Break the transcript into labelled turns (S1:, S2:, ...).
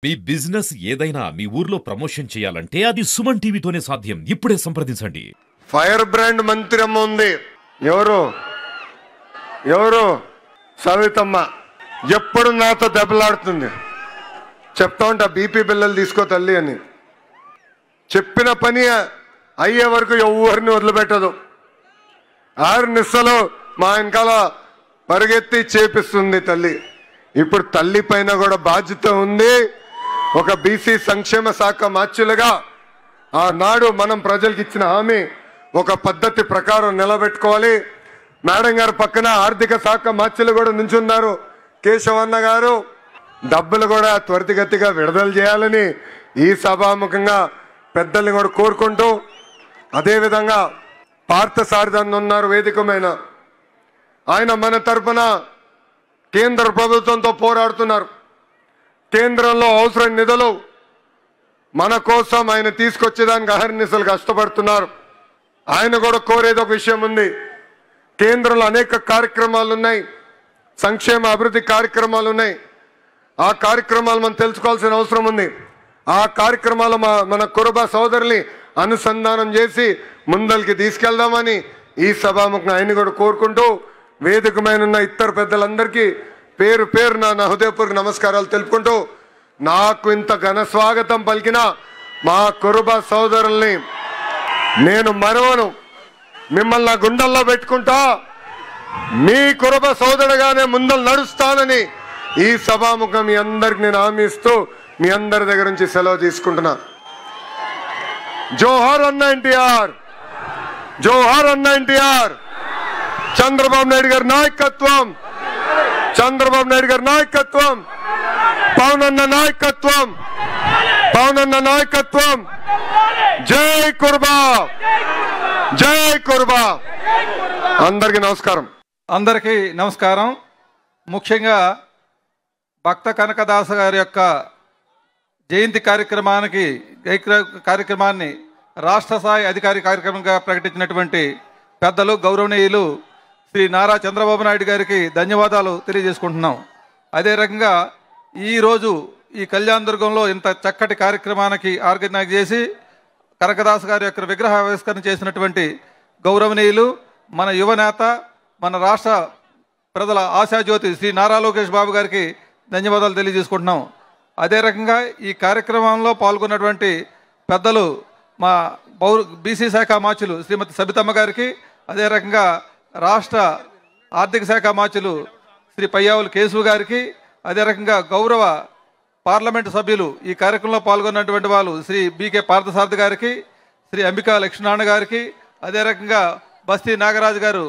S1: మీ business ఏదైనా మీ ఊర్లో promotion చేయాలంటే అది సుమన్ టీవీతోనే సాధ్యం. ఇప్పుడే సంప్రదించండి.
S2: ఫైర్ బ్రాండ్ మంత్రి అమ్మ ఉంది. ఎవరు సవితమ్మ. ఎప్పుడు నాతో దెబ్బలాడుతుంది. చెప్తా ఉంటా బీపీ బిల్లలు తీసుకో తల్లి అని. చెప్పిన పని అయ్యే వరకు ఎవరిని వదిలిపెట్టదు. 6 నిమిషాలు మా వెనకాల పరిగెత్తి చేపిస్తుంది తల్లి. ఇప్పుడు తల్లి పైన కూడా బాధ్యత ఉంది. ఒక బీసీ సంక్షేమ శాఖ మార్చులుగా ఆనాడు మనం ప్రజలకు ఇచ్చిన హామీ ఒక పద్ధతి ప్రకారం నిలబెట్టుకోవాలి. మేడం గారు పక్కన ఆర్థిక శాఖ మార్చులు కూడా నుంచున్నారు. కేశవన్న గారు డబ్బులు కూడా త్వరితగతిగా విడుదల చేయాలని ఈ సభాముఖంగా పెద్దల్ని కూడా కోరుకుంటూ, అదేవిధంగా పార్థసారథి ఉన్నారు వేదికమైన. ఆయన మన తరఫున కేంద్ర ప్రభుత్వంతో పోరాడుతున్నారు. కేంద్రంలో అవసరం నిధులు మన కోసం ఆయన తీసుకొచ్చేదానికి అహర్నిశలు కష్టపడుతున్నారు. ఆయన కూడా కోరేది ఒక విషయం ఉంది. కేంద్రంలో అనేక కార్యక్రమాలు ఉన్నాయి, సంక్షేమ అభివృద్ధి కార్యక్రమాలు ఉన్నాయి. ఆ కార్యక్రమాలు మనం తెలుసుకోవాల్సిన అవసరం ఉంది. ఆ కార్యక్రమాలు మన కురుబ సోదరుల్ని అనుసంధానం చేసి ముందరికి తీసుకెళ్దామని ఈ సభాముఖంగా ఆయన కూడా కోరుకుంటూ, వేదికమైన ఇతర పెద్దలందరికీ పేరు పేరు నా హృదయపూర్వక నమస్కారాలు తెలుపుకుంటూ, నాకు ఇంత ఘన స్వాగతం పలికిన మా కురుబ సోదరుల్ని నేను మరవను. మిమ్మల్ని నా గుండెల్లో పెట్టుకుంటా, మీ కురుబ సోదరుగానే ముందలు నడుస్తానని ఈ సభాముఖం మీ అందరికి నేను హామీ ఇస్తూ మీ అందరి దగ్గర నుంచి సెలవు తీసుకుంటున్నా. జోహార్ అన్న ఎన్టీఆర్, జోహార్ అన్న ఎన్టీఆర్. చంద్రబాబు నాయుడు గారి నాయకత్వం, చంద్రబాబు నాయుడు గారి నాయకత్వం, పవన్ అన్న నాయకత్వం, పవన్ అన్న నాయకత్వం. జై కుర్బా, జై కుర్బా. అందరికీ నమస్కారం.
S3: అందరికీ నమస్కారం. ముఖ్యంగా భక్త కనకదాస గారి యొక్క జయంతి కార్యక్రమాన్ని రాష్ట్ర స్థాయి అధికారిక కార్యక్రమంగా ప్రకటించినటువంటి పెద్దలు గౌరవనీయులు శ్రీ నారా చంద్రబాబు నాయుడు గారికి ధన్యవాదాలు తెలియజేసుకుంటున్నాం. అదే రకంగా ఈరోజు ఈ కళ్యాణదుర్గంలో ఇంత చక్కటి కార్యక్రమానికి ఆర్గనైజ్ చేసి కనకదాస గారి యొక్క విగ్రహ ఆవిష్కరణ చేసినటువంటి గౌరవనీయులు మన యువనేత, మన రాష్ట్ర ప్రజల ఆశాజ్యోతి శ్రీ నారా లోకేష్ బాబు గారికి ధన్యవాదాలు తెలియజేసుకుంటున్నాం. అదే రకంగా ఈ కార్యక్రమంలో పాల్గొన్నటువంటి పెద్దలు మా బీసీ శాఖ మార్చులు శ్రీమతి సబితమ్మ గారికి, అదే రకంగా రాష్ట్ర ఆర్థిక శాఖ మార్చులు శ్రీ పయ్యావులు కేశవ్ గారికి, అదే రకంగా గౌరవ పార్లమెంటు సభ్యులు ఈ కార్యక్రమంలో పాల్గొన్నటువంటి వాళ్ళు శ్రీ బీకే పార్థసారథి గారికి, శ్రీ అంబికా లక్ష్మీనారాయణ గారికి, అదే రకంగా బస్తీ నాగరాజు గారు